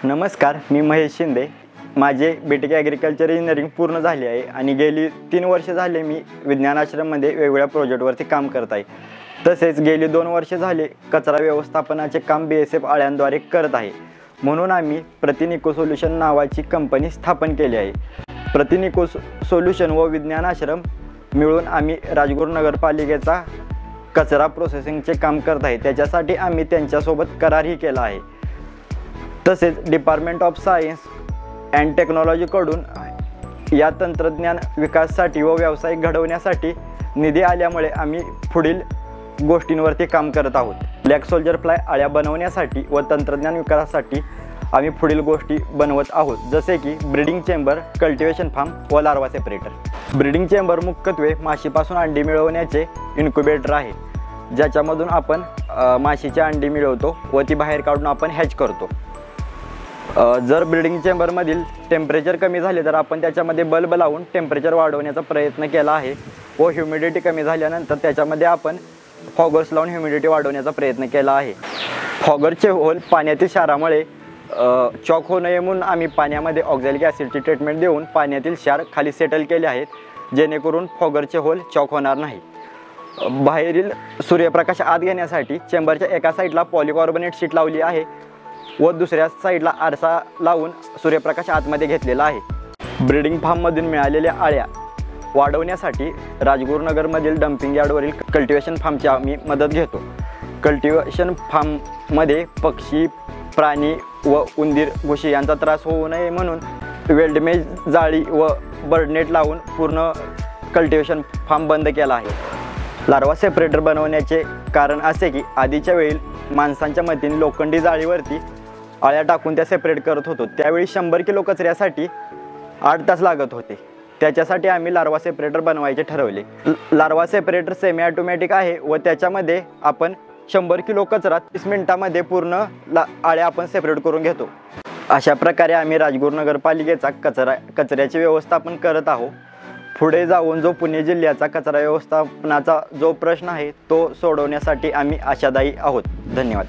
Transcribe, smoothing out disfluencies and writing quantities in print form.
नमस्कार, मी महेश शिंदे। माझे BTech agriculture engineering पूर्ण झाले आहे आणि गेली 3 वर्षे झाले मी विज्ञान आश्रममध्ये वेगवेगळ्या प्रोजेक्टवरती काम करत आहे। तसेच गेली 2 वर्षे झाले कचरा व्यवस्थापनाचे काम BSF आळ्यांद्वारे करत आहे। म्हणून आम्ही प्रतिनिको सोल्यूशन नावाची कंपनी स्थापन केली आहे। प्रतिनिको सोल्यूशन व विज्ञान आश्रम मिळून आम्ही राजगुरू नगरपालिकेचा कचरा प्रोसेसिंगचे काम करत आहे। त्याच्यासाठी आम्ही त्यांच्यासोबत करारही केला आहे। तसेच डिपार्टमेंट ऑफ सायन्स अँड टेक्नॉलॉजीकडून या तंत्रज्ञान विकासासाठी व व्यावसायिक घडवण्यासाठी निधी आल्यामुळे आम्ही पुढील गोष्टींवरती काम करत आहोत। ब्लॅक सोल्जर फ्लाय आळ्या बनवण्यासाठी व तंत्रज्ञान विकासासाठी आम्ही पुढील गोष्टी बनवत आहोत, जसे की ब्रीडिंग चेंबर, कल्टिवेशन फार्म व लार्वा सेपरेटर। ब्रीडिंग चेंबर मुख्यत्वे माशीपासून अंडी मिळवण्याचे इन्क्युबेटर आहे, ज्याच्यामधून आपण माशीची अंडी मिळवतो व ती बाहेर काढून आपण हॅच करतो। जर ब्रीडिंग चेंबरमधील टेम्परेचर कमी झाले तर आपण त्याच्यामध्ये बल्ब लावून टेम्परेचर वाढवण्याचा प्रयत्न केला आहे व ह्युमिडिटी कमी झाल्यानंतर त्याच्यामध्ये आपण फॉगर्स लावून ह्युमिडिटी वाढवण्याचा प्रयत्न केला आहे। फॉगरचे होल पाण्यातील क्षारामुळे चॉक होऊ नये म्हणून आम्ही पाण्यामध्ये ऑक्झॅलिक ॲसिडची ट्रीटमेंट देऊन पाण्यातील क्षार खाली सेटल केले आहेत, जेणेकरून फॉगरचे होल चॉक होणार नाही। बाहेरील सूर्यप्रकाश आत घेण्यासाठी चेंबरच्या एका साईडला पॉलिकार्बोनेट शीट लावली आहे व दुसऱ्या साईडला आरसा लावून सूर्यप्रकाश आतमध्ये घेतलेला आहे। ब्रीडिंग फार्ममधून मिळालेल्या आळ्या वाढवण्यासाठी राजगुरुनगरमधील डम्पिंग यार्डवरील कल्टिवेशन फार्मची आम्ही मदत घेतो। कल्टिवेशन फार्ममध्ये पक्षी, प्राणी व उंदीर, घुशी यांचा त्रास होऊ नये म्हणून वेल्डमेज जाळी व बर्डनेट लावून पूर्ण कल्टिवेशन फार्म बंद केला आहे। लार्वा सेपरेटर बनवण्याचे कारण असे की आधीच्या वेळी माणसांच्या मदतीने लोखंडी जाळीवरती आळ्या टाकून त्या सेपरेट करत होतो, त्यावेळी 100 किलो कचऱ्यासाठी 8 तास लागत होते। त्याच्यासाठी आम्ही लार्वा सेपरेटर बनवायचे ठरवले। लार्वा सेपरेटर सेमी ऑटोमॅटिक आहे व त्याच्यामध्ये आपण 100 किलो कचरा 30 मिनिटांमध्ये पूर्ण आळ्या आपण सेपरेट करून घेतो। अशा प्रकारे आम्ही राजगुरू नगरपालिकेचा कचऱ्याचे व्यवस्थापन करत आहोत। पुढे जाऊन जो पुणे जिल्ह्याचा कचरा व्यवस्थापनाचा जो प्रश्न आहे तो सोडवण्यासाठी आम्ही आशादायी आहोत। धन्यवाद।